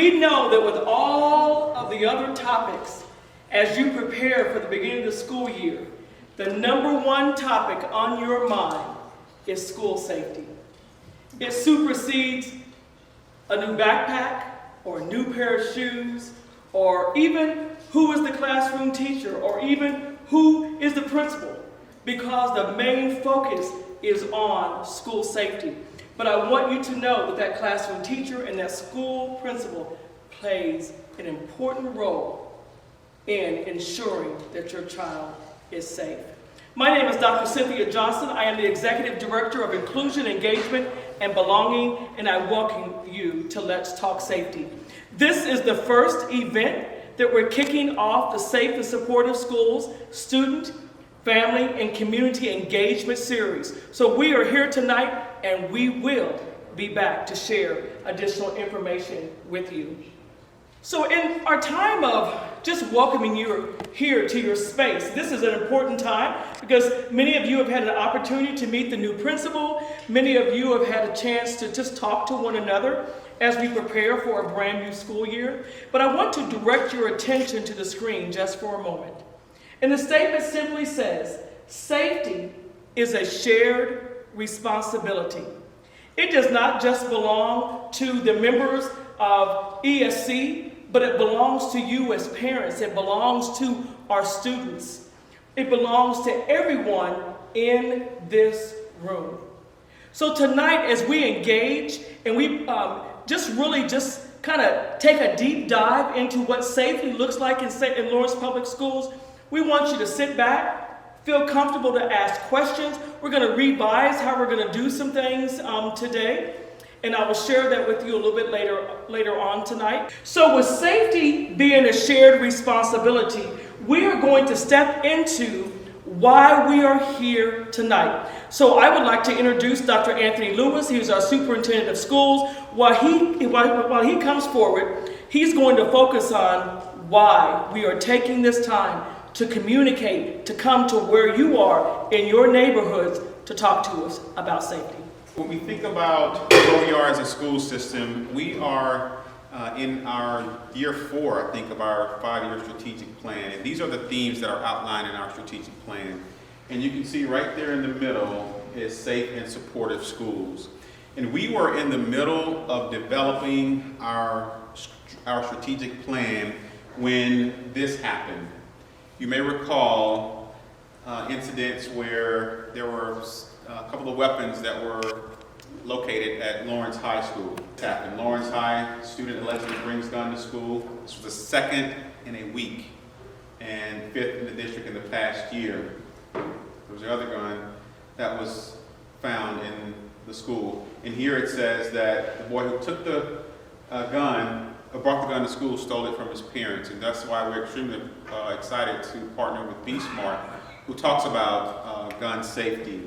We know that with all of the other topics, as you prepare for the beginning of the school year, the number one topic on your mind is school safety. It supersedes a new backpack or a new pair of shoes, or even who is the classroom teacher, or even who is the principal, because the main focus is on school safety. But I want you to know that that classroom teacher and that school principal plays an important role in ensuring that your child is safe. My name is Dr. Cynthia Johnson. I am the Executive Director of Inclusion, Engagement, and Belonging, and I welcome you to Let's Talk Safety. This is the first event that we're kicking off the Safe and Supportive Schools Student, Family, and Community Engagement Series. So we are here tonight, and we will be back to share additional information with you. So in our time of just welcoming you here to your space, this is an important time because many of you have had an opportunity to meet the new principal. Many of you have had a chance to just talk to one another as we prepare for a brand new school year. But I want to direct your attention to the screen just for a moment. And the statement simply says, safety is a shared responsibility. It does not just belong to the members of ESC, but it belongs to you as parents. It belongs to our students. It belongs to everyone in this room. So tonight, as we engage and we just kind of take a deep dive into what safety looks like in Lawrence Public Schools, we want you to sit back, feel comfortable to ask questions. We're going to revise how we're going to do some things today. And I will share that with you a little bit later on tonight. So with safety being a shared responsibility, we are going to step into why we are here tonight. So I would like to introduce Dr. Anthony Lewis. He's our Superintendent of Schools. While he comes forward, he's going to focus on why we are taking this time to communicate, to come to where you are in your neighborhoods to talk to us about safety. When we think about where we are as a school system, we are in our year 4, I think, of our 5-year strategic plan. And these are the themes that are outlined in our strategic plan. And you can see right there in the middle is safe and supportive schools. And we were in the middle of developing our strategic plan when this happened. You may recall incidents where there were a couple of weapons that were located at Lawrence High School. This happened. Lawrence High student allegedly brings gun to school. This was the second in a week and 5th in the district in the past year. There was another gun that was found in the school. And here it says that the boy who took the brought the gun to school stole it from his parents. And that's why we're extremely excited to partner with Be Smart, who talks about gun safety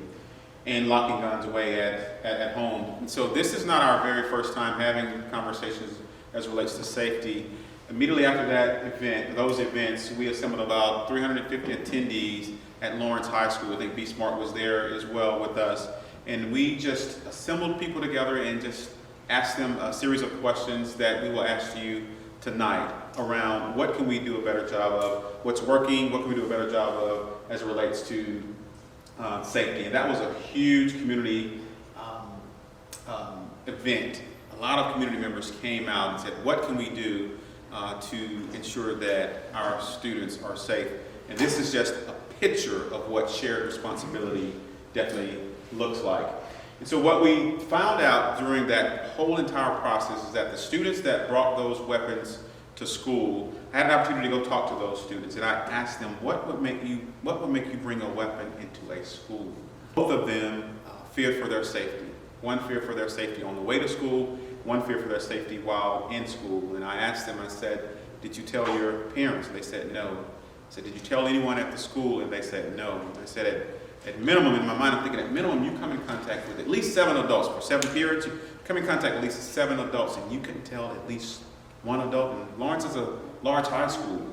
and locking guns away at home. And so this is not our very first time having conversations as it relates to safety. Immediately after those events, we assembled about 350 attendees at Lawrence High School. I think Be Smart was there as well with us. And we just assembled people together and just asked them a series of questions that we will ask you tonight around what can we do a better job of, what's working, what can we do a better job of as it relates to safety. And that was a huge community event. A lot of community members came out and said, what can we do to ensure that our students are safe? And this is just a picture of what shared responsibility definitely looks like. And so what we found out during that whole entire process is that the students that brought those weapons to school, I had an opportunity to go talk to those students, and I asked them, what would make you bring a weapon into a school? Both of them feared for their safety. One feared for their safety on the way to school, one feared for their safety while in school. And I asked them, I said, did you tell your parents? They said no. I said, did you tell anyone at the school? And they said no. I said, at minimum, in my mind, I'm thinking at minimum, you come in contact with at least 7 adults. For 7 periods, you come in contact with at least 7 adults, and you can tell at least 1 adult. And Lawrence is a large high school,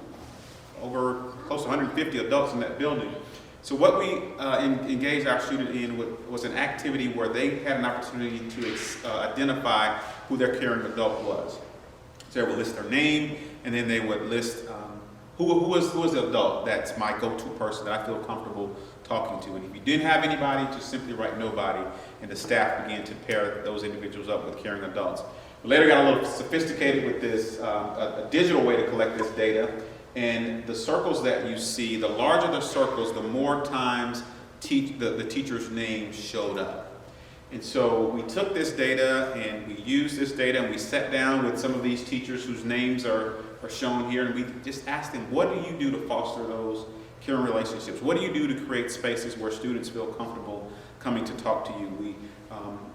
over close to 150 adults in that building. So what we engaged our student in was an activity where they had an opportunity to identify who their caring adult was. So they would list their name, and then they would list who is the adult that's my go-to person that I feel comfortable talking to. And if you didn't have anybody, just simply write nobody, and the staff began to pair those individuals up with caring adults. We later got a little sophisticated with this, a digital way to collect this data, and the circles that you see, the larger the circles, the more times the teacher's name showed up. And so we took this data and we used this data and we sat down with some of these teachers whose names are shown here, and we just asked them, what do you do to foster those caring relationships? What do you do to create spaces where students feel comfortable coming to talk to you? We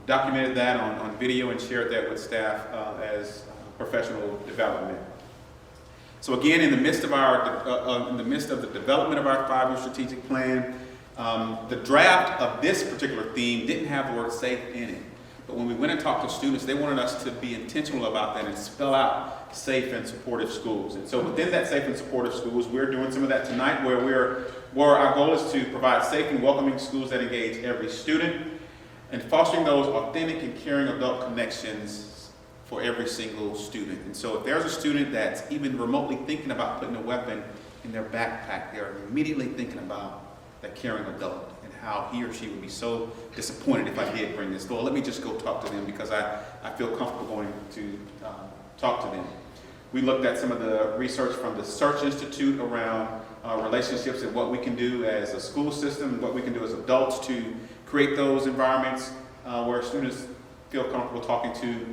documented that on video and shared that with staff as professional development. So again, in the midst of the development of our 5-year strategic plan, the draft of this particular theme didn't have the word safe in it. But when we went and talked to students, they wanted us to be intentional about that and spell out safe and supportive schools. And so within that safe and supportive schools, we're doing some of that tonight, where our goal is to provide safe and welcoming schools that engage every student and fostering those authentic and caring adult connections for every single student. And so if there's a student that's even remotely thinking about putting a weapon in their backpack, they're immediately thinking about that caring adult and how he or she would be so disappointed if I did bring this. Well, let me just go talk to them because I feel comfortable going to talk to them. We looked at some of the research from the Search Institute around relationships and what we can do as a school system and what we can do as adults to create those environments where students feel comfortable talking to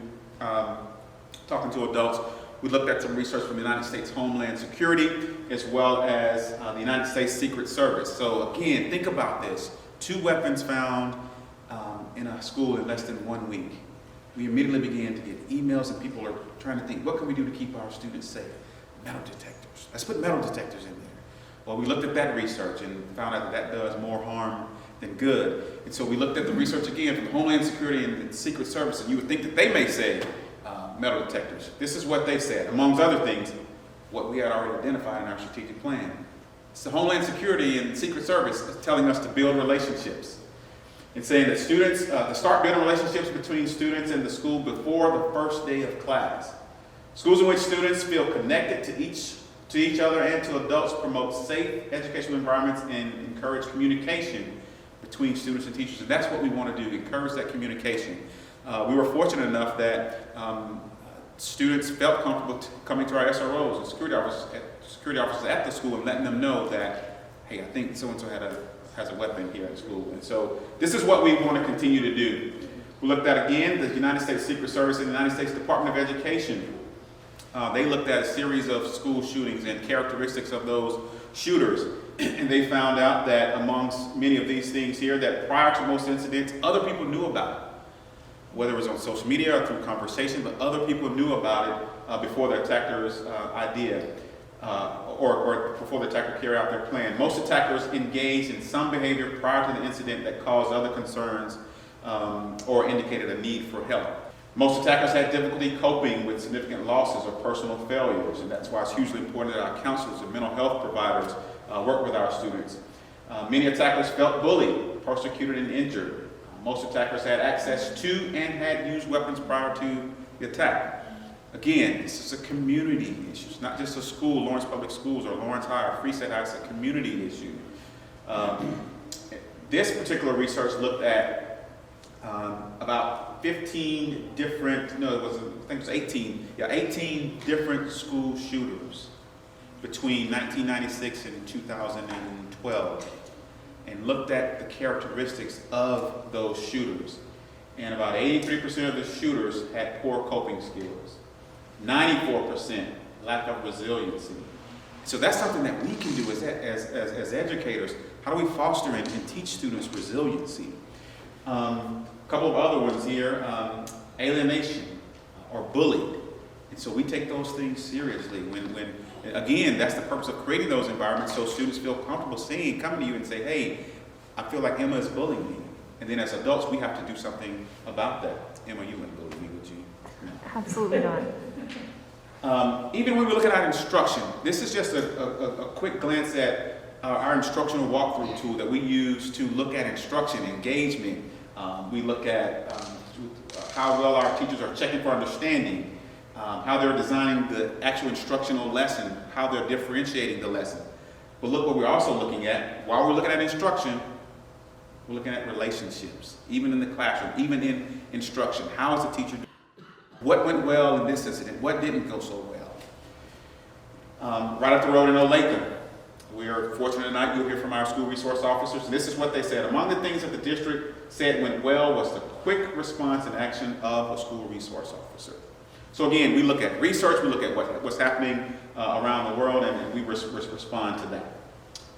adults. We looked at some research from the United States Homeland Security as well as the United States Secret Service. So again, think about this. 2 weapons found in a school in less than 1 week. We immediately began to get emails and people are trying to think, what can we do to keep our students safe? Metal detectors. Let's put metal detectors in there. Well, we looked at that research and found out that does more harm than good. And so we looked at the research again from Homeland Security and the Secret Service, and you would think that they may say metal detectors. This is what they said, amongst other things, what we had already identified in our strategic plan. So Homeland Security and Secret Service is telling us to build relationships and saying that students, to start building relationships between students and the school before the first day of class. Schools in which students feel connected to each other and to adults promote safe educational environments and encourage communication between students and teachers. And that's what we want to do, encourage that communication. We were fortunate enough that students felt comfortable coming to our SROs and security officers at the school and letting them know that, hey, I think so-and-so has a weapon here at school. And so this is what we want to continue to do. We looked at, again, the United States Secret Service and the United States Department of Education. They looked at a series of school shootings and characteristics of those shooters. And they found out that amongst many of these things here, that prior to most incidents, other people knew about it. Whether it was on social media or through conversation, but other people knew about it before the attacker's idea or before the attacker carried out their plan. Most attackers engaged in some behavior prior to the incident that caused other concerns or indicated a need for help. Most attackers had difficulty coping with significant losses or personal failures, and that's why it's hugely important that our counselors and mental health providers work with our students. Many attackers felt bullied, persecuted, and injured. Most attackers had access to and had used weapons prior to the attack. Again, this is a community issue. It's not just a school, Lawrence Public Schools or Lawrence High or Freestate High. It's a community issue. This particular research looked at about 15 different, no, I think it was 18. Yeah, 18 different school shooters between 1996 and 2012. And looked at the characteristics of those shooters. And about 83% of the shooters had poor coping skills. 94% lack of resiliency. So that's something that we can do as educators. How do we foster and teach students resiliency? A couple of other ones here, alienation or bullied. And so we take those things seriously. When again, that's the purpose of creating those environments so students feel comfortable coming to you and say, hey, I feel like Emma is bullying me. And then as adults, we have to do something about that. Emma, you wouldn't bully me, would you? No. Absolutely not. Even when we look at our instruction, this is just a quick glance at our instructional walkthrough tool that we use to look at instruction, engagement. We look at how well our teachers are checking for understanding. how they're designing the actual instructional lesson, how they're differentiating the lesson. But look what we're also looking at. While we're looking at instruction, we're looking at relationships, even in the classroom, even in instruction. How is the teacher doing? What went well in this incident? What didn't go so well? Right up the road in Olathe, we are fortunate tonight, you'll hear from our school resource officers. And this is what they said. Among the things that the district said went well was the quick response and action of a school resource officer. So again, we look at research, we look at what's happening around the world, and we respond to that.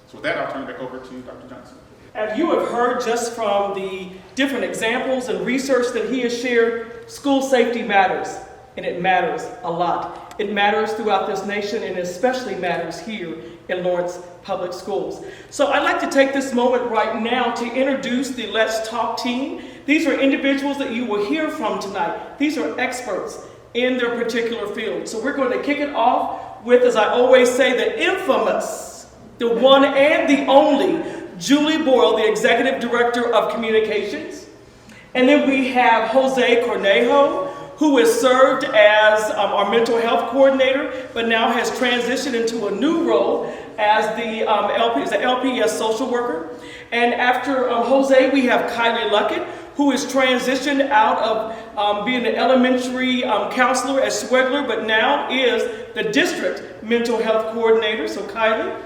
So with that, I'll turn it back over to Dr. Johnson. As you have heard just from the different examples and research that he has shared, school safety matters, and it matters a lot. It matters throughout this nation, and especially matters here in Lawrence Public Schools. So I'd like to take this moment right now to introduce the Let's Talk team. These are individuals that you will hear from tonight. These are experts in their particular field. So we're going to kick it off with, as I always say, the infamous, the one and the only, Julie Boyle, the Executive Director of Communications. And then we have Jose Cornejo, who has served as our mental health coordinator, but now has transitioned into a new role as the LPS social worker. And after Jose, we have Kylie Luckett, who has transitioned out of being an elementary counselor at Swegler, but now is the district mental health coordinator. So Kylie,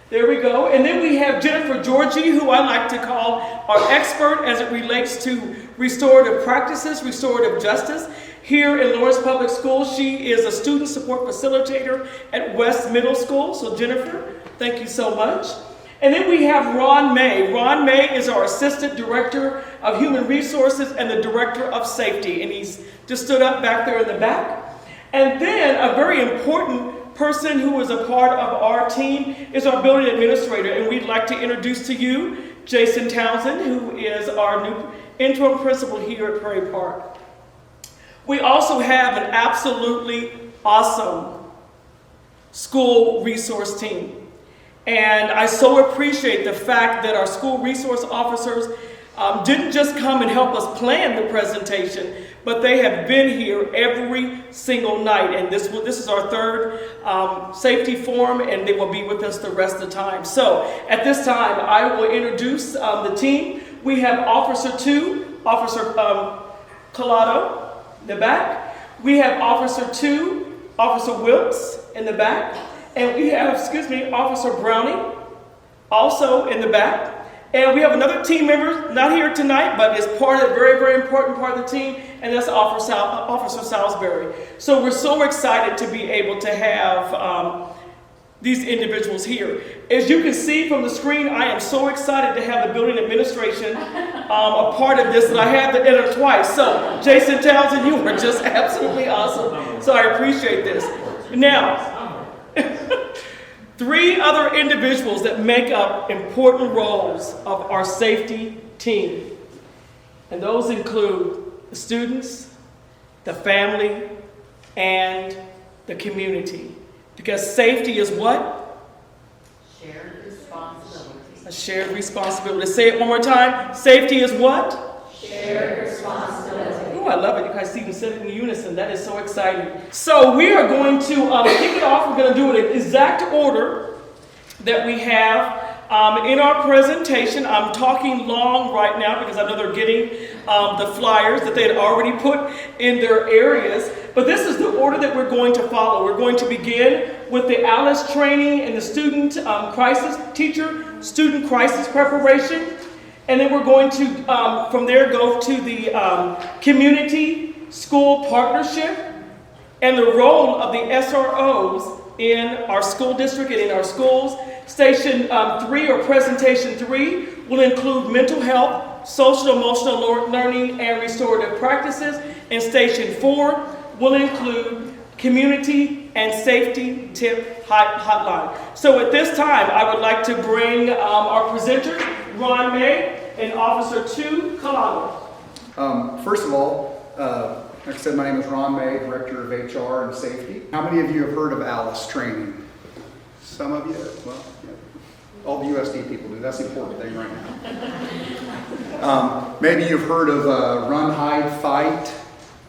there we go. And then we have Jennifer Georgie, who I like to call our expert as it relates to restorative practices, restorative justice. Here in Lawrence Public Schools, she is a student support facilitator at West Middle School. So Jennifer, thank you so much. And then we have Ron May. Ron May is our Assistant Director of Human Resources and the Director of Safety. And he's just stood up back there in the back. And then a very important person who is a part of our team is our building administrator. And we'd like to introduce to you Jason Townsend, who is our new interim principal here at Prairie Park. We also have an absolutely awesome school resource team. And I so appreciate the fact that our school resource officers didn't just come and help us plan the presentation, but they have been here every single night. And this is our third safety forum, and they will be with us the rest of the time. So at this time, I will introduce the team. We have Officer 2, Officer Collado in the back. We have Officer 2, Officer Wilkes in the back. And we have, Officer Browning also in the back. And we have another team member, not here tonight, but is part of a very, very important part of the team, and that's Officer Salisbury. So we're so excited to be able to have these individuals here. As you can see from the screen, I am so excited to have the building administration a part of this, and I have to enter twice. So Jason Townsend, you are just absolutely awesome. So I appreciate this. Now, three other individuals that make up important roles of our safety team. And those include the students, the family, and the community. Because safety is what? Shared responsibility. A shared responsibility. Say it one more time. Safety is what? Shared responsibility. Oh, I love it. You guys even said it in unison. That is so exciting. So we are going to kick it off. We're going to do it in exact order that we have in our presentation. I'm talking long right now because I know they're getting the flyers that they had already put in their areas. But this is the order that we're going to follow. We're going to begin with the ALICE training and the student teacher student crisis preparation. And then we're going to, from there, go to the community school partnership and the role of the SROs in our school district and in our schools. Station 3, or presentation 3, will include mental health, social emotional learning, and restorative practices. And station 4 will include community and safety tip hotline. So at this time, I would like to bring our presenters, Ron May and Officer 2, Collado. First of all, like I said, my name is Ron May, Director of HR and Safety. How many of you have heard of ALICE training? Some of you? Well, yeah. All the USD people do. That's the important thing right now. Maybe you've heard of Run, Hide, Fight,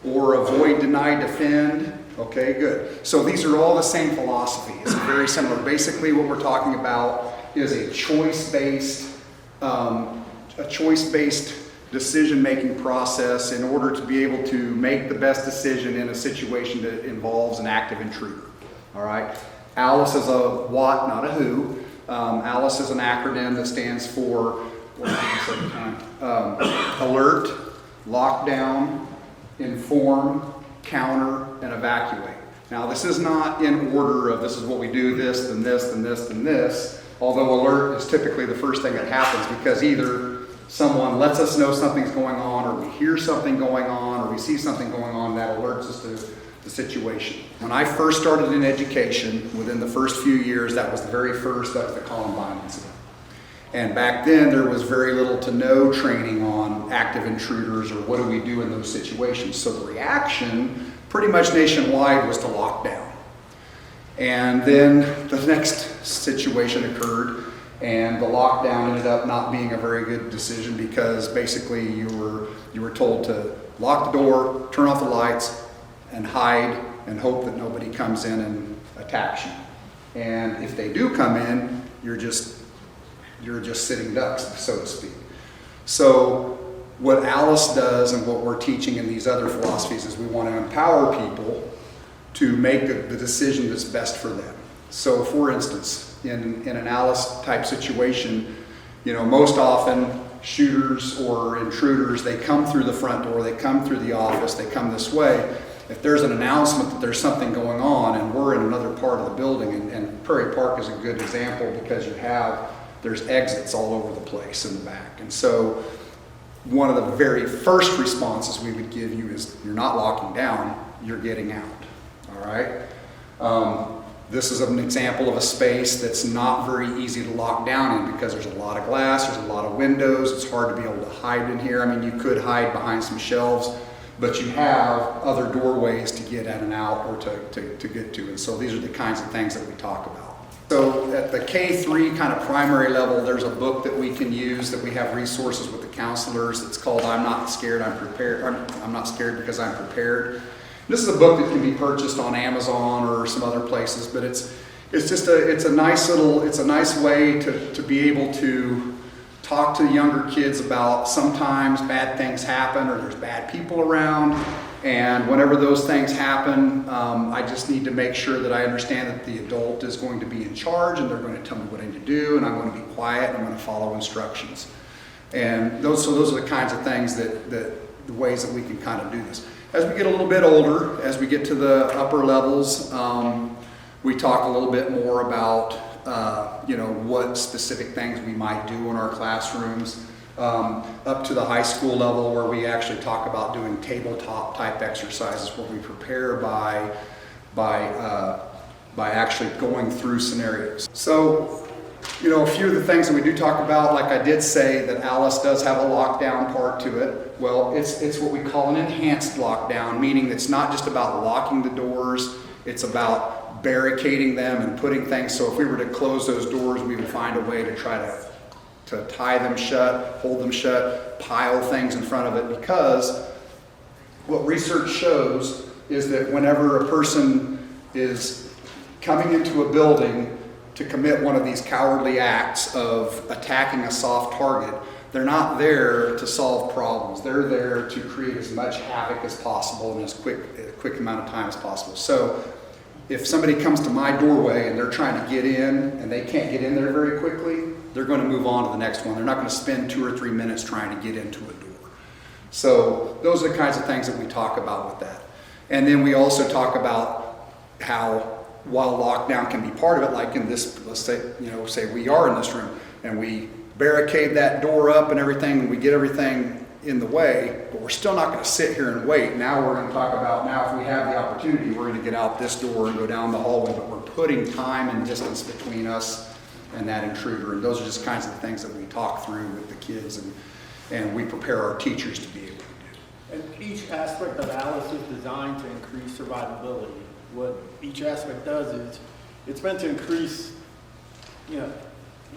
or Avoid, Deny, Defend. Okay, good. So these are all the same philosophy. It's very similar. Basically, what we're talking about is a choice-based decision-making process in order to be able to make the best decision in a situation that involves an active intruder. All right. ALICE is a what, not a who. ALICE is an acronym that stands for alert, lockdown, inform, counter, and evacuate. Now, this is not in order of this is what we do, this, then this, then this, then this, although alert is typically the first thing that happens because either someone lets us know something's going on, or we hear something going on, or we see something going on that alerts us to the situation. When I first started in education, within the first few years, that was the Columbine incident. And back then, there was very little to no training on active intruders or what do we do in those situations. So the reaction, pretty much nationwide, was to lock down. And then the next situation occurred, and the lockdown ended up not being a very good decision because basically you were told to lock the door, turn off the lights, and hide and hope that nobody comes in and attacks you. And if they do come in, you're just sitting ducks, so to speak. So what ALICE does and what we're teaching in these other philosophies is we want to empower people to make the decision that's best for them. So for instance, in an ALICE type situation, most often shooters or intruders, they come through the front door, they come through the office, they come this way. If there's an announcement that there's something going on and we're in another part of the building, and Prairie Park is a good example because there's exits all over the place in the back. And so one of the very first responses we would give you is you're not locking down, you're getting out. All right. This is an example of a space that's not very easy to lock down in because there's a lot of glass, there's a lot of windows, it's hard to be able to hide in here. I mean, you could hide behind some shelves, but you have other doorways to get in and out or to get to. And so these are the kinds of things that we talk about. So at the K-3 kind of primary level, there's a book that we can use that we have resources with the counselors. It's called I'm Not Scared, I'm Prepared. I'm Not Scared Because I'm Prepared. This is a book that can be purchased on Amazon or some other places, but it's a nice way to be able to talk to younger kids about sometimes bad things happen or there's bad people around, and whenever those things happen, I just need to make sure that I understand that the adult is going to be in charge and they're going to tell me what I need to do, and I'm going to be quiet and I'm going to follow instructions. And those are the kinds of things the ways that we can kind of do this. As we get a little bit older, as we get to the upper levels, we talk a little bit more about what specific things we might do in our classrooms, up to the high school level where we actually talk about doing tabletop type exercises where we prepare by actually going through scenarios. So, a few of the things that we do talk about, like I did say that ALICE does have a lockdown part to it. Well, it's what we call an enhanced lockdown, meaning it's not just about locking the doors, it's about barricading them and putting things. So if we were to close those doors, we would find a way to try to tie them shut, hold them shut, pile things in front of it, because what research shows is that whenever a person is coming into a building to commit one of these cowardly acts of attacking a soft target, they're not there to solve problems. They're there to create as much havoc as possible in as quick amount of time as possible. So if somebody comes to my doorway and they're trying to get in and they can't get in there very quickly, they're going to move on to the next one. They're not going to spend 2 or 3 minutes trying to get into a door. So those are the kinds of things that we talk about with that. And then we also talk about how, while lockdown can be part of it, like in this, let's say we are in this room and we barricade that door up and everything, and we get everything in the way, but we're still not going to sit here and wait. Now we're going to talk about, now if we have the opportunity, we're going to get out this door and go down the hallway, but we're putting time and distance between us and that intruder. And those are just kinds of things that we talk through with the kids, and we prepare our teachers to be able to do. And each aspect of ALICE is designed to increase survivability. What each aspect does is it's meant to increase,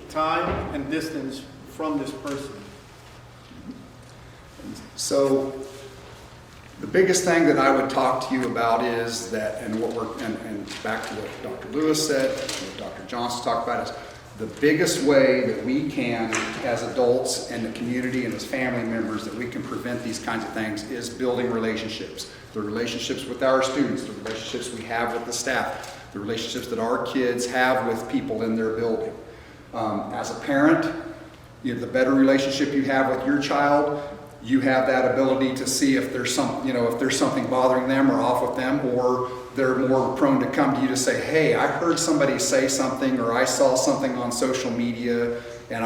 time and distance from this person. So The biggest thing that I would talk to you about is that, and back to what Dr. Lewis said, what Dr. Johnson talked about, is the biggest way that we can, as adults and the community and as family members, that we can prevent these kinds of things is building relationships. The relationships with our students, the relationships we have with the staff, the relationships that our kids have with people in their building. As a parent, the better relationship you have with your child, you have that ability to see if there's something bothering them or off with them, or they're more prone to come to you to say, hey, I heard somebody say something, or I saw something on social media, and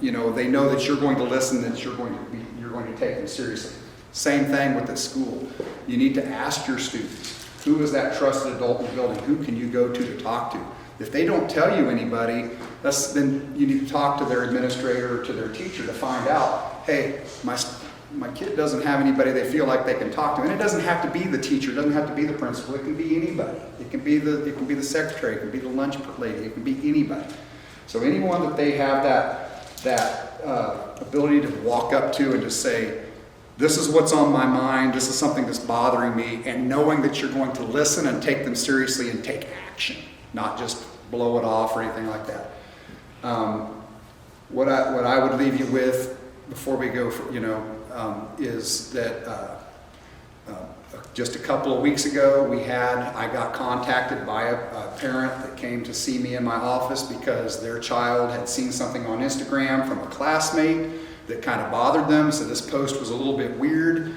they know that you're going to listen, that you're going to take them seriously. Same thing with the school. You need to ask your students, who is that trusted adult in the building? Who can you go to talk to? If they don't tell you anybody, then you need to talk to their administrator or to their teacher to find out, hey, my kid doesn't have anybody they feel like they can talk to. And it doesn't have to be the teacher, it doesn't have to be the principal, it can be anybody. It can be the secretary, it can be the lunch lady, it can be anybody. So anyone that they have that ability to walk up to and just say, this is what's on my mind, this is something that's bothering me, and knowing that you're going to listen and take them seriously and take action, not just blow it off or anything like that. What I would leave you with before we go, is that just a couple of weeks ago, I got contacted by a parent that came to see me in my office because their child had seen something on Instagram from a classmate that kind of bothered them, so this post was a little bit weird.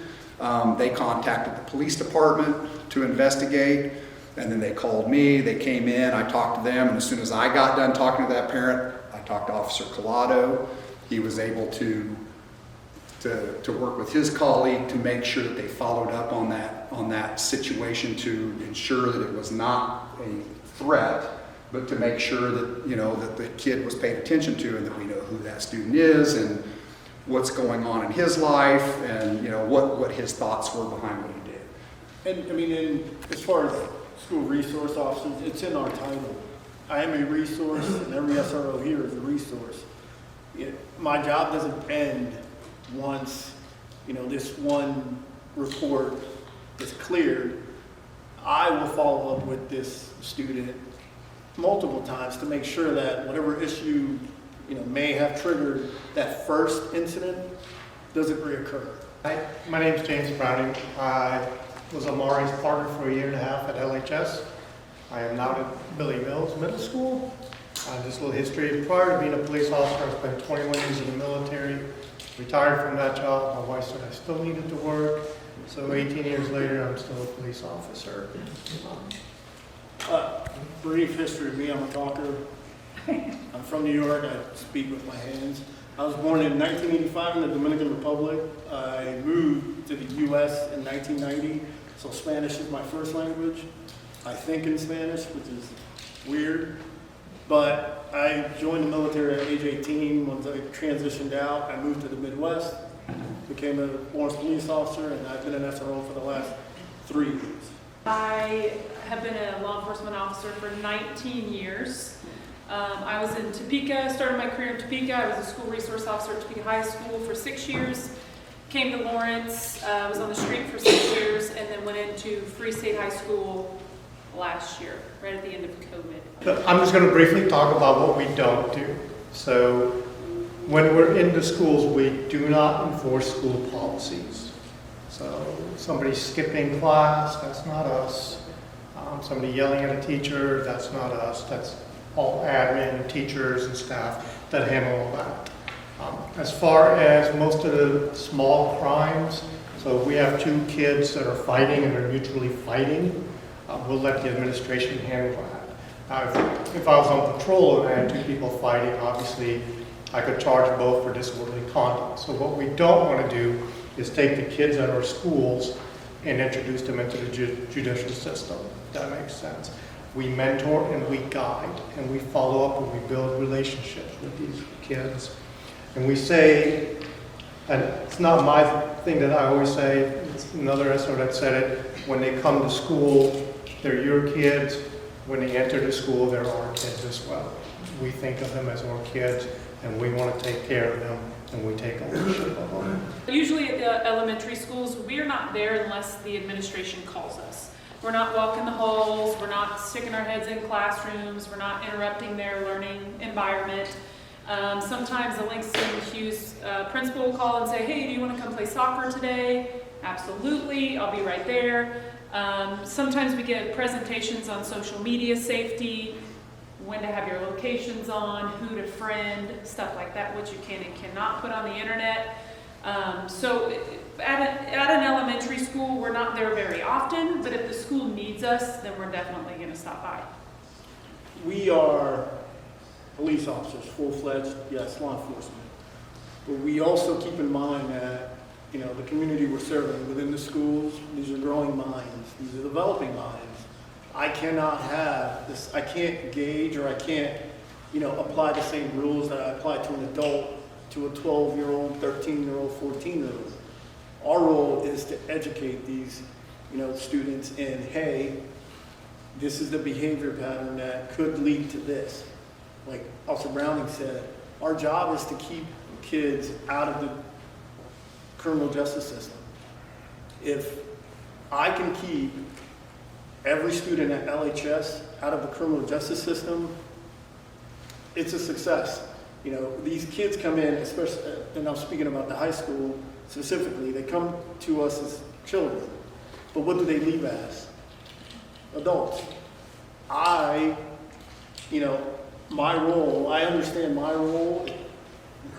They contacted the police department to investigate, and then they called me, they came in, I talked to them, and as soon as I got done talking to that parent, I talked to Officer Collado. He was able to work with his colleague to make sure that they followed up on that situation to ensure that it was not a threat, but to make sure that, that the kid was paid attention to and that we know who that student is and what's going on in his life and, what his thoughts were behind what he did. And as far as school resource officers, it's in our title. I am a resource, and every SRO here is a resource. My job doesn't end once, this one report is cleared. I will follow up with this student multiple times to make sure that whatever issue, may have triggered that first incident doesn't reoccur. Hi, my name is James Browning. I was a Mari's partner for 1.5 years at LHS. I am now at Billy Mills Middle School. Just a little history. Prior to being a police officer, I spent 21 years in the military. Retired from that job. My wife said I still needed to work. So 18 years later, I'm still a police officer. Brief history of me, I'm a talker. I'm from New York, I speak with my hands. I was born in 1985 in the Dominican Republic. I moved to the US in 1990, so Spanish is my first language. I think in Spanish, which is weird. But I joined the military at age 18. Once I transitioned out, I moved to the Midwest, became a Lawrence police officer, and I've been an SRO for the last 3 years. I have been a law enforcement officer for 19 years. I was in Topeka, started my career in Topeka. I was a school resource officer at Topeka High School for 6 years. Came to Lawrence, was on the street for 6 years, and then went into Free State High School last year, right at the end of COVID. I'm just going to briefly talk about what we don't do. So when we're in the schools, we do not enforce school policies. So somebody skipping class, that's not us. Somebody yelling at a teacher, that's not us. That's all admin, teachers, and staff that handle all that. As far as most of the small crimes, so we have 2 kids that are fighting and are mutually fighting, we'll let the administration handle that. If I was on patrol and I had 2 people fighting, obviously I could charge both for disorderly conduct. So what we don't want to do is take the kids out of our schools and introduce them into the judicial system, if that makes sense. We mentor and we guide and we follow up and we build relationships with these kids. And we say, and it's not my thing that I always say, it's another SO that said it, when they come to school, they're your kids. When they enter the school, they're our kids as well. We think of them as our kids and we want to take care of them and we take ownership of them. Usually usually at the elementary schools, we're not there unless the administration calls us. We're not walking the halls, we're not sticking our heads in classrooms, we're not interrupting their learning environment. Sometimes the Langston Hughes principal will call and say, hey, do you want to come play soccer today? Absolutely, I'll be right there. Sometimes we get presentations on social media safety, when to have your locations on, who to friend, stuff like that, what you can and cannot put on the internet. So at an elementary school, we're not there very often, but if the school needs us, then we're definitely going to stop by. We are police officers, full-fledged, yes, law enforcement. But we also keep in mind that, you know, the community we're serving within the schools, these are growing minds, these are developing minds. I cannot have this, I can't gauge or I can't, you know, apply the same rules that I apply to an adult, to a 12-year-old, 13-year-old, 14-year-old. Our role is to educate these, you know, students in, hey, this is the behavior pattern that could lead to this. Like Officer Browning said, our job is to keep kids out of the criminal justice system. If I can keep every student at LHS out of the criminal justice system, it's a success. You know, these kids come in, especially, and I'm speaking about the high school specifically, they come to us as children, but what do they leave as? Adults. You know, my role, I understand my role,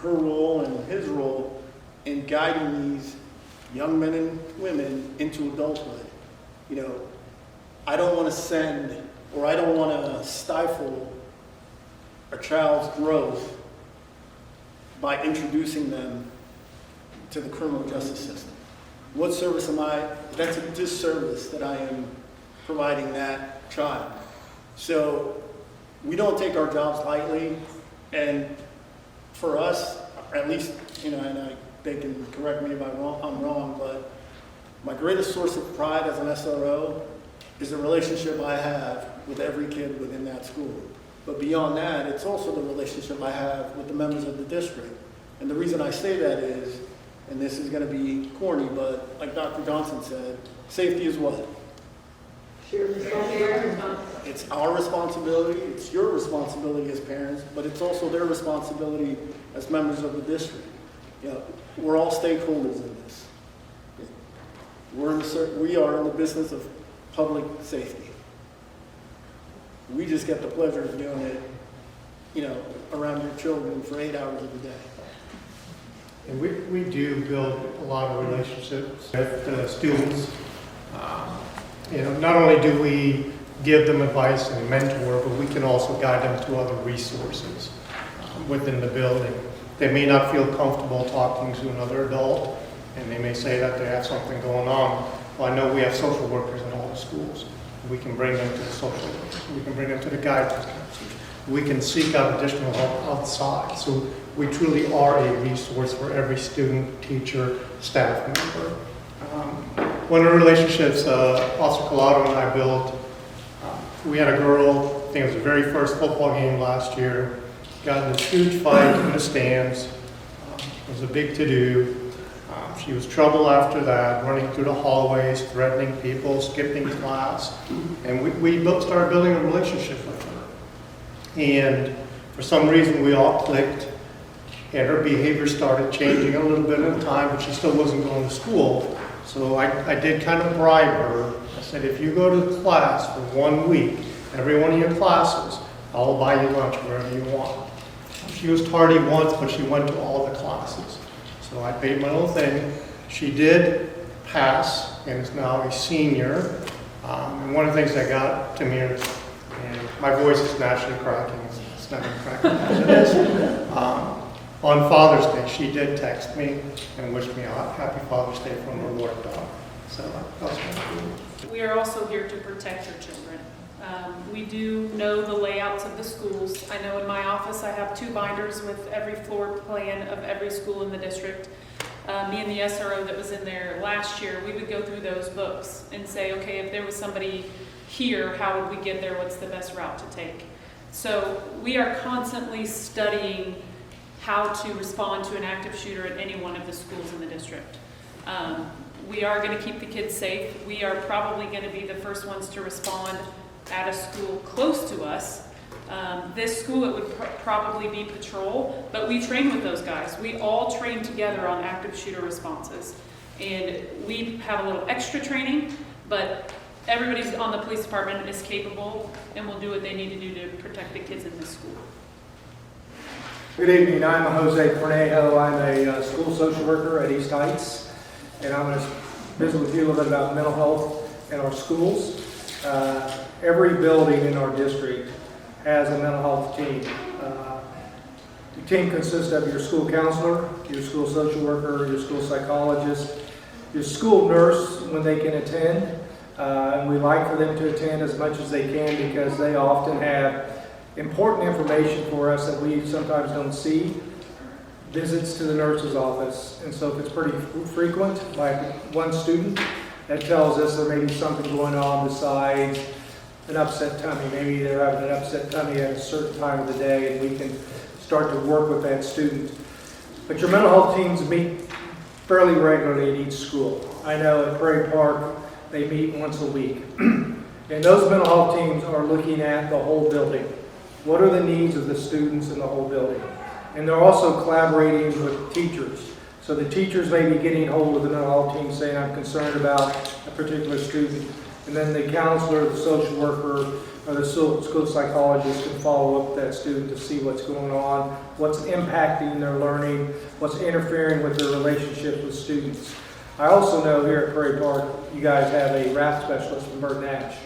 her role, and his role in guiding these young men and women into adulthood. You know, I don't want to send, or I don't want to stifle a child's growth by introducing them to the criminal justice system. What service am I? That's a disservice that I am providing that child. So we don't take our jobs lightly, and for us, at least, you know, and they can correct me if I'm wrong, but my greatest source of pride as an SRO is the relationship I have with every kid within that school. But beyond that, it's also the relationship I have with the members of the district. And the reason I say that is, and this is going to be corny, but like Dr. Johnson said, safety is what? It's our responsibility, it's your responsibility as parents, but it's also their responsibility as members of the district. You know, we're all stakeholders in this. We are in the business of public safety. We just get the pleasure of doing it, you know, around your children for 8 hours of the day. And we do build a lot of relationships with students. You know, not only do we give them advice and mentor, but we can also guide them to other resources within the building. They may not feel comfortable talking to another adult, and they may say that they have something going on. Well, I know we have social workers in all the schools. We can bring them to the social workers. We can bring them to the guidance counselors. We can seek out additional help outside. So we truly are a resource for every student, teacher, staff member. One of the relationships Officer Collado and I built, we had a girl, I think it was the very first football game last year, got in this huge fight in the stands. It was a big to-do. She was trouble after that, running through the hallways, threatening people, skipping class. And we started building a relationship with her. And for some reason, we all clicked, and her behavior started changing a little bit at a time, but she still wasn't going to school. So I did kind of bribe her. I said, if you go to class for 1 week, every one of your classes, I'll buy you lunch wherever you want. She was tardy once, but she went to all the classes. So I paid my little thing. She did pass and is now a senior. And one of the things that got to me is, and my voice is naturally cracking. It's not cracking as it is. On Father's Day, she did text me and wish me a happy Father's Day from her work dog. So that was kind of cool. We are also here to protect your children. We do know the layouts of the schools. I know in my office I have 2 binders with every floor plan of every school in the district. Me and the SRO that was in there last year, we would go through those books and say, okay, if there was somebody here, how would we get there? What's the best route to take? So we are constantly studying how to respond to an active shooter at any one of the schools in the district. We are going to keep the kids safe. We are probably going to be the first ones to respond at a school close to us. This school, it would probably be patrol, but we train with those guys. We all train together on active shooter responses. And we have a little extra training, but everybody's on the police department is capable and will do what they need to do to protect the kids in this school. Good evening, I'm Jose Cornejo. I'm a school social worker at East Heights, and I'm going to visit with you a little bit about mental health in our schools. Every building in our district has a mental health team. The team consists of your school counselor, your school social worker, your school psychologist, your school nurse when they can attend, and we like for them to attend as much as they can because they often have important information for us that we sometimes don't see. Visits to the nurse's office, and so if it's pretty frequent, like one student, that tells us there may be something going on besides an upset tummy. Maybe they're having an upset tummy at a certain time of the day, and we can start to work with that student. But your mental health teams meet fairly regularly at each school. I know at Prairie Park, they meet once a week. And those mental health teams are looking at the whole building. What are the needs of the students in the whole building? And they're also collaborating with teachers. So the teachers may be getting hold of the mental health team saying, I'm concerned about a particular student. And then the counselor, the social worker, or the school psychologist can follow up with that student to see what's going on, what's impacting their learning, what's interfering with their relationships with students. I also know here at Prairie Park, you guys have a RAP specialist from Bert Nash.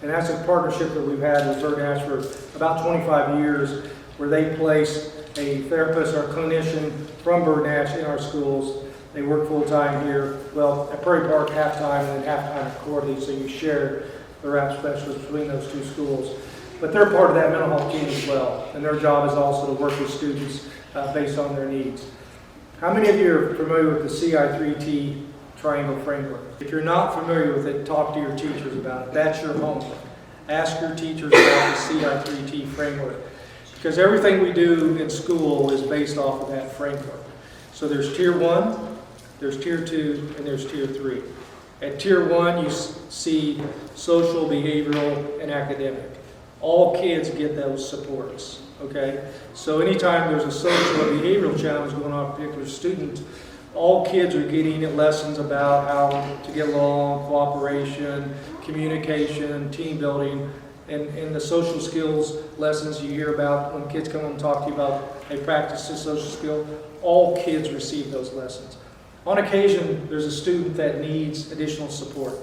And that's a partnership that we've had with Bert Nash for about 25 years, where they place a therapist or a clinician from Bert Nash in our schools. They work full-time here. Well, at Prairie Park, half-time, and then half-time at Corley, so you share the RAP specialist between those two schools. But they're part of that mental health team as well, and their job is also to work with students based on their needs. How many of you are familiar with the CI3T triangle framework? If you're not familiar with it, talk to your teachers about it. That's your homework. Ask your teachers about the CI3T framework, because everything we do in school is based off of that framework. So there's Tier 1, there's Tier 2, and there's Tier 3. At Tier 1, you see social, behavioral, and academic. All kids get those supports, okay? So anytime there's a social or behavioral challenge going on with a particular student, all kids are getting lessons about how to get along, cooperation, communication, team building, and the social skills lessons you hear about when kids come home and talk to you about a practice a social skill. All kids receive those lessons. On occasion, there's a student that needs additional support.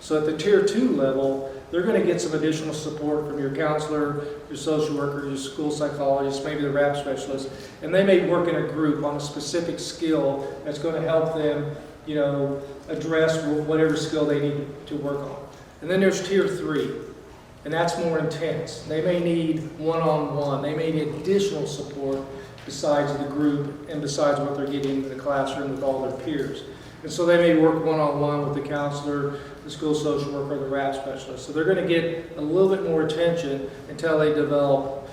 So at the Tier 2 level, they're going to get some additional support from your counselor, your social worker, your school psychologist, maybe the RAP specialist, and they may work in a group on a specific skill that's going to help them, address whatever skill they need to work on. And then there's Tier 3, and that's more intense. They may need one-on-one. They may need additional support besides the group and besides what they're getting in the classroom with all their peers. And so they may work one-on-one with the counselor, the school social worker, the RAP specialist. So they're going to get a little bit more attention until they develop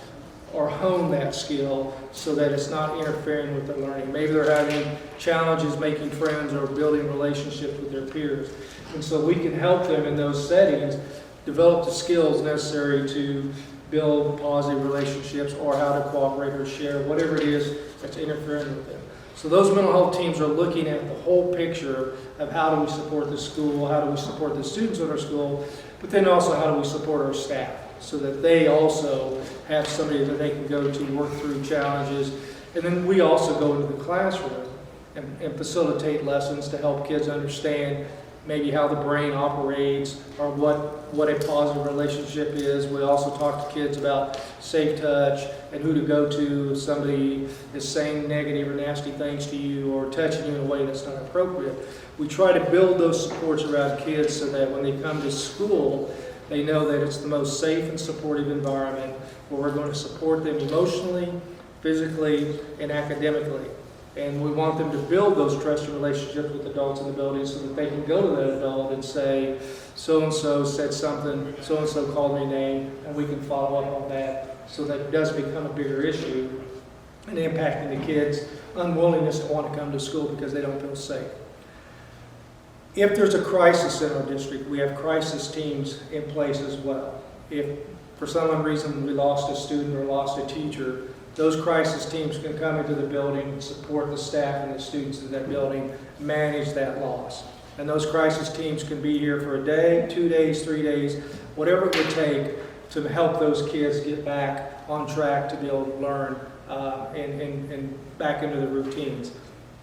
or hone that skill so that it's not interfering with their learning. Maybe they're having challenges making friends or building relationships with their peers. And so we can help them in those settings develop the skills necessary to build positive relationships or how to cooperate or share, whatever it is that's interfering with them. So those mental health teams are looking at the whole picture of how do we support the school, how do we support the students in our school, but then also how do we support our staff so that they also have somebody that they can go to work through challenges. And then we also go into the classroom and facilitate lessons to help kids understand maybe how the brain operates or what a positive relationship is. We also talk to kids about safe touch and who to go to if somebody is saying negative or nasty things to you or touching you in a way that's not appropriate. We try to build those supports around kids so that when they come to school, they know that it's the most safe and supportive environment where we're going to support them emotionally, physically, and academically. And we want them to build those trusted relationships with adults in the building so that they can go to that adult and say, so-and-so said something, so-and-so called me a name, and we can follow up on that so that it does become a bigger issue. and impacting the kids' unwillingness to want to come to school because they don't feel safe. If there's a crisis in our district, we have crisis teams in place as well. If for some reason we lost a student or lost a teacher, those crisis teams can come into the building, support the staff and the students in that building, manage that loss. And those crisis teams can be here for a day, 2 days, 3 days, whatever it would take to help those kids get back on track to be able to learn and back into the routines.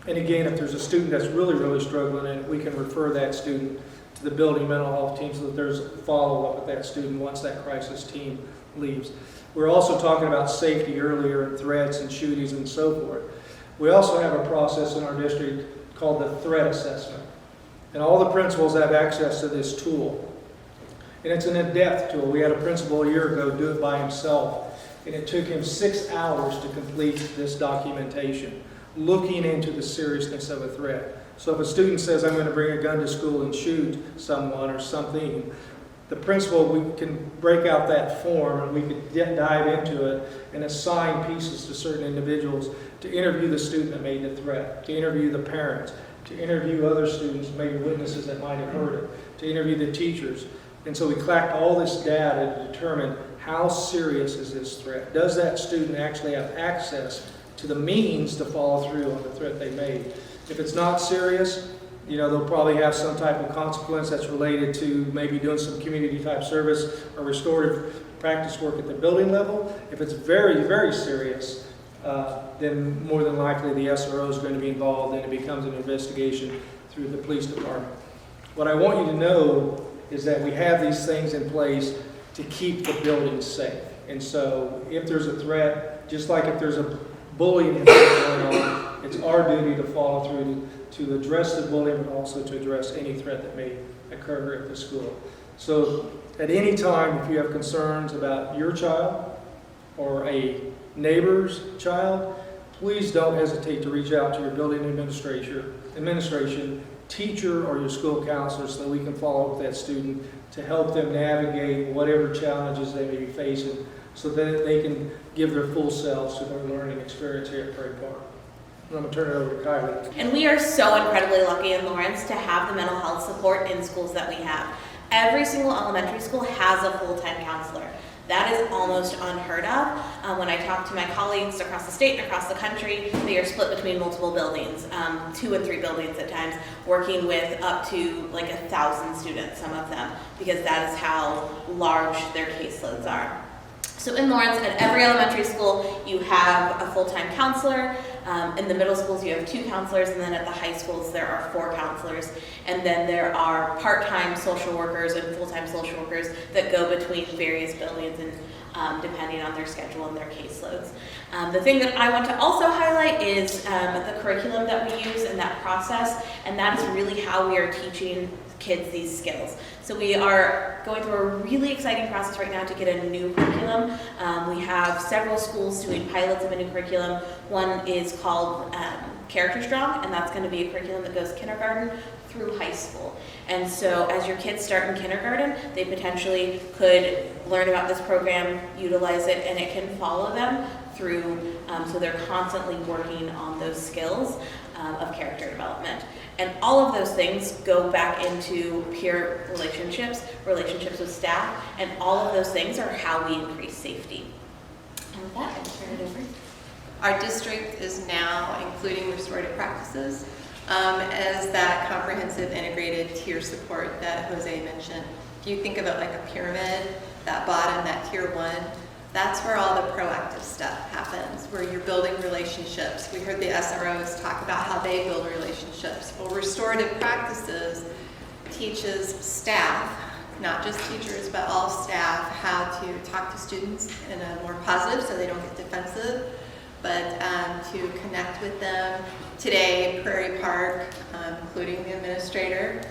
And again, if there's a student that's really struggling, and we can refer that student to the building mental health team so that there's a follow-up with that student once that crisis team leaves. We're also talking about safety earlier and threats and shootings and so forth. We also have a process in our district called the threat assessment. And all the principals have access to this tool. And it's an in-depth tool. We had a principal a year ago do it by himself. And it took him 6 hours to complete this documentation, looking into the seriousness of a threat. So if a student says, I'm going to bring a gun to school and shoot someone or something, the principal, we can break out that form and we could dive into it and assign pieces to certain individuals to interview the student that made the threat, to interview the parents, to interview other students, maybe witnesses that might have heard it, to interview the teachers. And so we collect all this data to determine how serious is this threat. Does that student actually have access to the means to follow through on the threat they made? If it's not serious, they'll probably have some type of consequence that's related to maybe doing some community type service or restorative practice work at the building level. If it's very serious, then more than likely the SRO is going to be involved and it becomes an investigation through the police department. What I want you to know is that we have these things in place to keep the building safe. And so if there's a threat, just like if there's a bullying incident going on, it's our duty to follow through to address the bullying, but also to address any threat that may occur at the school. So at any time, if you have concerns about your child or a neighbor's child, please don't hesitate to reach out to your building administration, teacher, or your school counselor so that we can follow up with that student to help them navigate whatever challenges they may be facing so that they can give their full selves to their learning experience here at Prairie Park. I'm going to turn it over to Kylie. And we are so incredibly lucky in Lawrence to have the mental health support in schools that we have. Every single elementary school has a full-time counselor. That is almost unheard of. When I talk to my colleagues across the state and across the country, they are split between multiple buildings, 2 and 3 buildings at times, working with up to like 1,000 students, some of them, because that is how large their caseloads are. So in Lawrence, at every elementary school, you have a full-time counselor. In the middle schools, you have 2 counselors, and then at the high schools, there are 4 counselors. And then there are part-time social workers and full-time social workers that go between various buildings and depending on their schedule and their caseloads. The thing that I want to also highlight is the curriculum that we use and that process, and that is really how we are teaching kids these skills. So we are going through a really exciting process right now to get a new curriculum. We have several schools doing pilots of a new curriculum. One is called Character Strong, and that's going to be a curriculum that goes kindergarten through high school. And so as your kids start in kindergarten, they potentially could learn about this program, utilize it, and it can follow them through, so they're constantly working on those skills of character development. And all of those things go back into peer relationships with staff, and all of those things are how we increase safety. And with that, I'll turn it over. Our district is now including restorative practices as that comprehensive integrated tier support that Jose mentioned. If you think of it like a pyramid, that bottom, that tier 1, that's where all the proactive stuff happens, where you're building relationships. We heard the SROs talk about how they build relationships. Well, restorative practices teaches staff, not just teachers, but all staff, how to talk to students in a more positive so they don't get defensive, but to connect with them. Today, Prairie Park, including the administrator,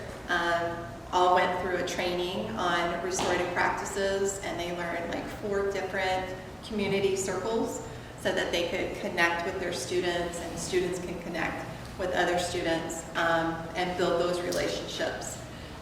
all went through a training on restorative practices, and they learned like 4 different community circles so that they could connect with their students, and students can connect with other students and build those relationships.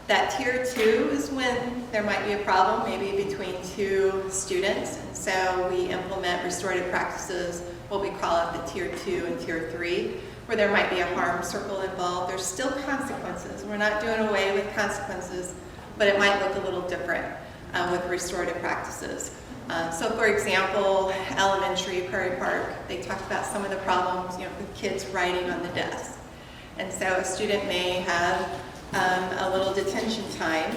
That tier 2 is when there might be a problem, maybe between 2 students, and so we implement restorative practices what we call at the tier 2 and tier 3, where there might be a harm circle involved. There's still consequences. We're not doing away with consequences, but it might look a little different with restorative practices. So for example, elementary, Prairie Park, they talked about some of the problems, with kids writing on the desk. And so a student may have a little detention time,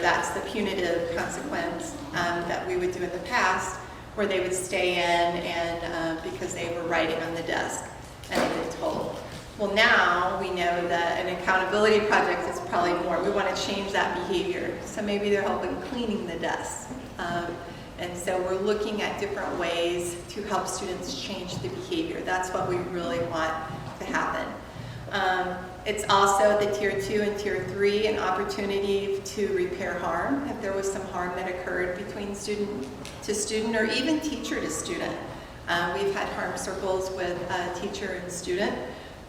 that's the punitive consequence that we would do in the past, where they would stay in and because they were writing on the desk and they've been told. Well, now we know that an accountability project is probably more. We want to change that behavior. So maybe they're helping cleaning the desk. And so we're looking at different ways to help students change the behavior. That's what we really want to happen. It's also the tier 2 and tier 3 an opportunity to repair harm if there was some harm that occurred between student to student or even teacher to student. We've had harm circles with teacher and student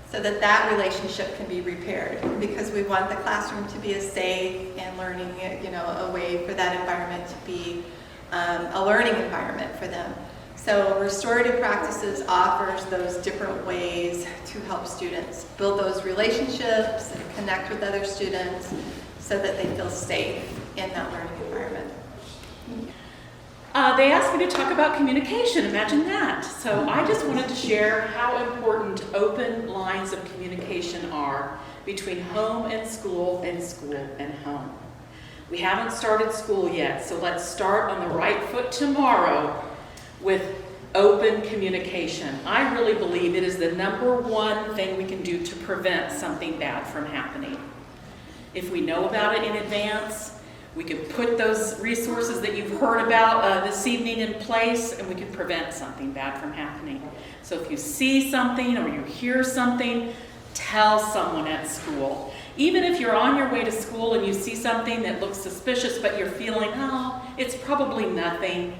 so that relationship can be repaired, because we want the classroom to be a safe and learning, a way for that environment to be a learning environment for them. So restorative practices offers those different ways to help students build those relationships and connect with other students so that they feel safe in that learning environment. They asked me to talk about communication, imagine that. So I just wanted to share how important open lines of communication are between home and school and home. We haven't started school yet, so let's start on the right foot tomorrow with open communication. I really believe it is the #1 thing we can do to prevent something bad from happening. If we know about it in advance, we can put those resources that you've heard about this evening in place, and we can prevent something bad from happening. So if you see something or you hear something, tell someone at school. Even if you're on your way to school and you see something that looks suspicious, but you're feeling, oh, it's probably nothing.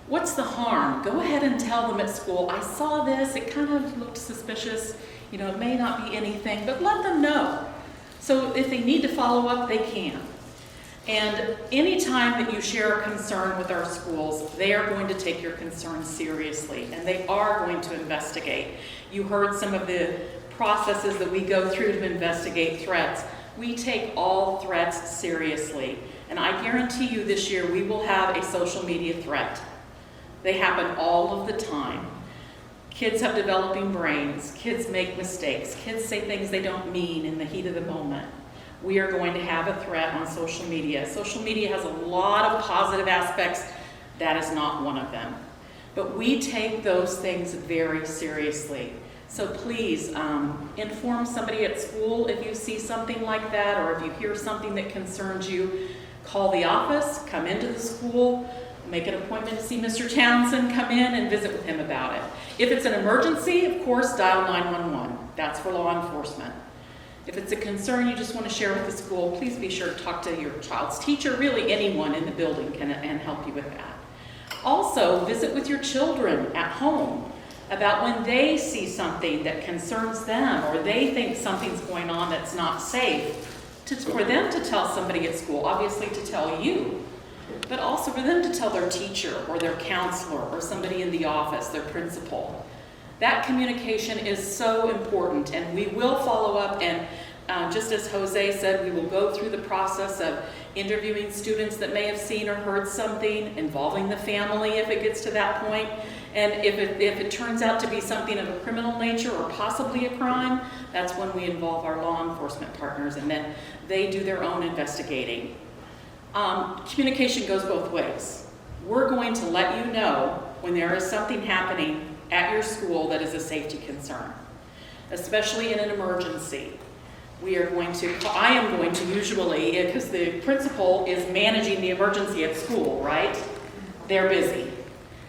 What's the harm? Go ahead and tell them at school, I saw this, it kind of looked suspicious, it may not be anything, but let them know. So if they need to follow up, they can. And anytime that you share a concern with our schools, they are going to take your concern seriously, and they are going to investigate. You heard some of the processes that we go through to investigate threats. We take all threats seriously, and I guarantee you this year we will have a social media threat. They happen all of the time. Kids have developing brains. Kids make mistakes. Kids say things they don't mean in the heat of the moment. We are going to have a threat on social media. Social media has a lot of positive aspects. That is not one of them. But we take those things very seriously. So please inform somebody at school if you see something like that, or if you hear something that concerns you. Call the office, come into the school, make an appointment to see Mr. Townsend, come in and visit with him about it. If it's an emergency, of course, dial 911. That's for law enforcement. If it's a concern you just want to share with the school, please be sure to talk to your child's teacher. Really, anyone in the building can and help you with that. Also, visit with your children at home about when they see something that concerns them or they think something's going on that's not safe, for them to tell somebody at school, obviously to tell you, but also for them to tell their teacher or their counselor or somebody in the office, their principal. That communication is so important, and we will follow up, and just as Jose said, we will go through the process of interviewing students that may have seen or heard something, involving the family if it gets to that point, and if it turns out to be something of a criminal nature or possibly a crime, that's when we involve our law enforcement partners, and then they do their own investigating. Communication goes both ways. We're going to let you know when there is something happening at your school that is a safety concern, especially in an emergency. I am going to usually, because the principal is managing the emergency at school, right? They're busy.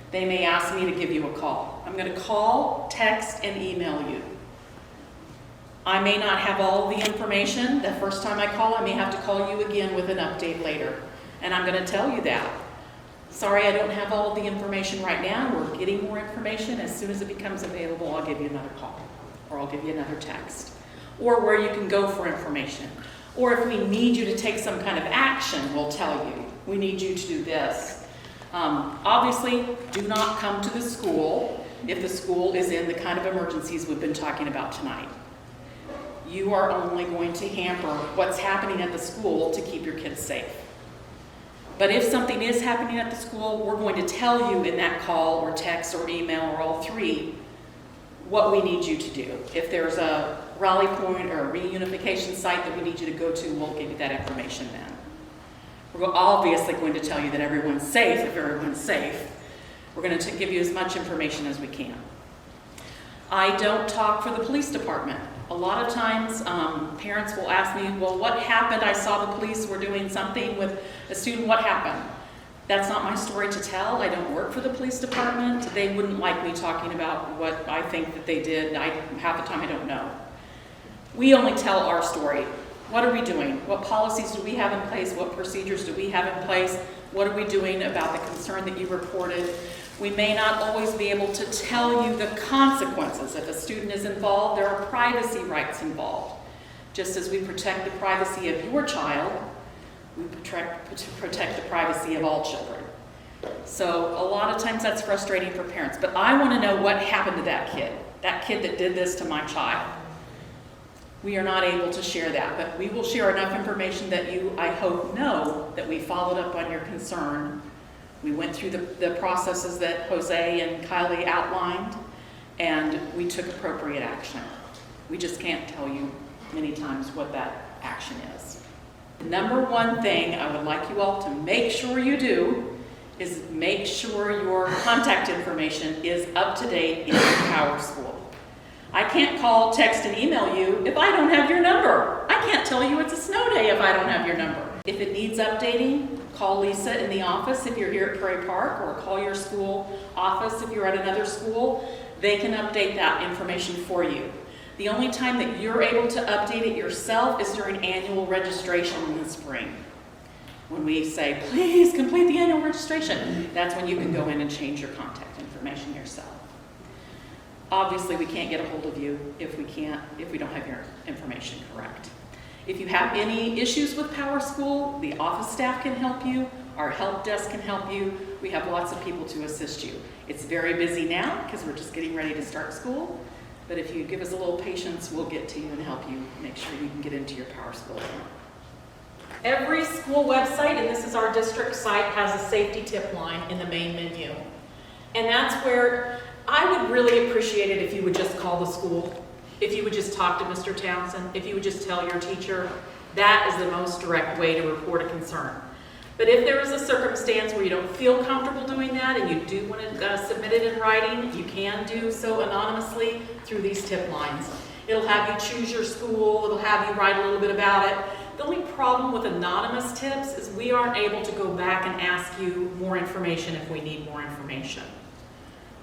They may ask me to give you a call. I'm going to call, text, and email you. I may not have all the information. The first time I call, I may have to call you again with an update later. And I'm going to tell you that. Sorry, I don't have all of the information right now. We're getting more information. As soon as it becomes available, I'll give you another call, or I'll give you another text, or where you can go for information. Or if we need you to take some kind of action, we'll tell you, we need you to do this. Obviously, do not come to the school if the school is in the kind of emergencies we've been talking about tonight. You are only going to hamper what's happening at the school to keep your kids safe. But if something is happening at the school, we're going to tell you in that call or text or email or all three what we need you to do. If there's a rally point or a reunification site that we need you to go to, we'll give you that information then. We're obviously going to tell you that everyone's safe if everyone's safe. We're going to give you as much information as we can. I don't talk for the police department. A lot of times parents will ask me, well, what happened? I saw the police were doing something with a student. What happened? That's not my story to tell. I don't work for the police department. They wouldn't like me talking about what I think that they did. Half the time I don't know. We only tell our story. What are we doing? What policies do we have in place? What procedures do we have in place? What are we doing about the concern that you reported? We may not always be able to tell you the consequences. If a student is involved, there are privacy rights involved. Just as we protect the privacy of your child, we protect the privacy of all children. So a lot of times that's frustrating for parents, but I want to know what happened to that kid that did this to my child. We are not able to share that, but we will share enough information that you, I hope, know that we followed up on your concern. We went through the processes that Jose and Kylie outlined, and we took appropriate action. We just can't tell you many times what that action is. The number one thing I would like you all to make sure you do is make sure your contact information is up to date in our school. I can't call, text, and email you if I don't have your number. I can't tell you it's a snow day if I don't have your number. If it needs updating, call Lisa in the office if you're here at Prairie Park, or call your school office if you're at another school. They can update that information for you. The only time that you're able to update it yourself is during annual registration in the spring. When we say, please complete the annual registration, that's when you can go in and change your contact information yourself. Obviously, we can't get a hold of you if we don't have your information correct. If you have any issues with Power School, the office staff can help you, our help desk can help you. We have lots of people to assist you. It's very busy now because we're just getting ready to start school, but if you give us a little patience, we'll get to you and help you make sure you can get into your Power School account. Every school website, and this is our district site, has a safety tip line in the main menu. And that's where I would really appreciate it if you would just call the school, if you would just talk to Mr. Townsend, if you would just tell your teacher. That is the most direct way to report a concern. But if there is a circumstance where you don't feel comfortable doing that and you do want to submit it in writing, you can do so anonymously through these tip lines. It'll have you choose your school, it'll have you write a little bit about it. The only problem with anonymous tips is we aren't able to go back and ask you more information if we need more information.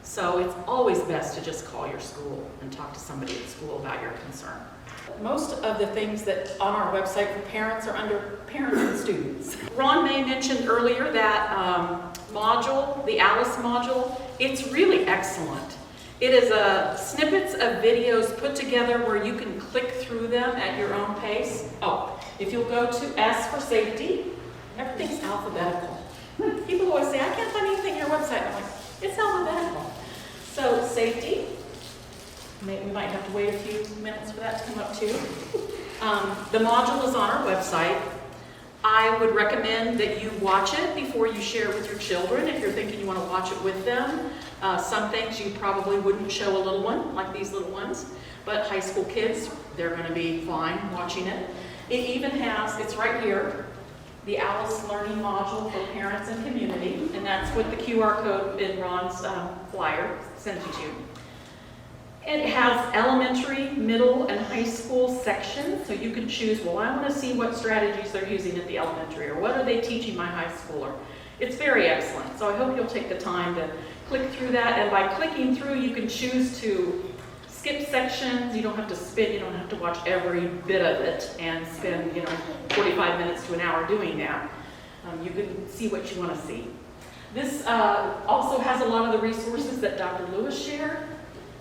So it's always best to just call your school and talk to somebody at school about your concern. Most of the things that on our website for parents are under parents and students. Ron May mentioned earlier that module, the Alice module, it's really excellent. It is snippets of videos put together where you can click through them at your own pace. Oh, if you'll go to S for safety, everything's alphabetical. People always say, I can't find anything on your website. I'm like, it's alphabetical. So safety, we might have to wait a few minutes for that to come up too. The module is on our website. I would recommend that you watch it before you share it with your children if you're thinking you want to watch it with them. Some things you probably wouldn't show a little one, like these little ones, but high school kids, they're going to be fine watching it. It even has, it's right here, the Alice Learning Module for Parents and Community, and that's what the QR code in Ron's flyer sends you to. It has elementary, middle, and high school sections, so you can choose, well, I want to see what strategies they're using at the elementary, or what are they teaching my high schooler. It's very excellent, so I hope you'll take the time to click through that, and by clicking through, you can choose to skip sections. You don't have to watch every bit of it and spend 45 minutes to an hour doing that. You can see what you want to see. This also has a lot of the resources that Dr. Lewis shared,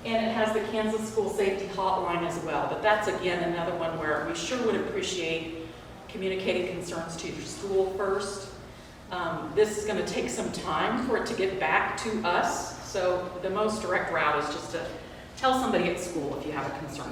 and it has the Kansas School Safety Hotline as well. But that's, again, another one where we sure would appreciate communicating concerns to your school first. This is going to take some time for it to get back to us, So the most direct route is just to tell somebody at school if you have a concern.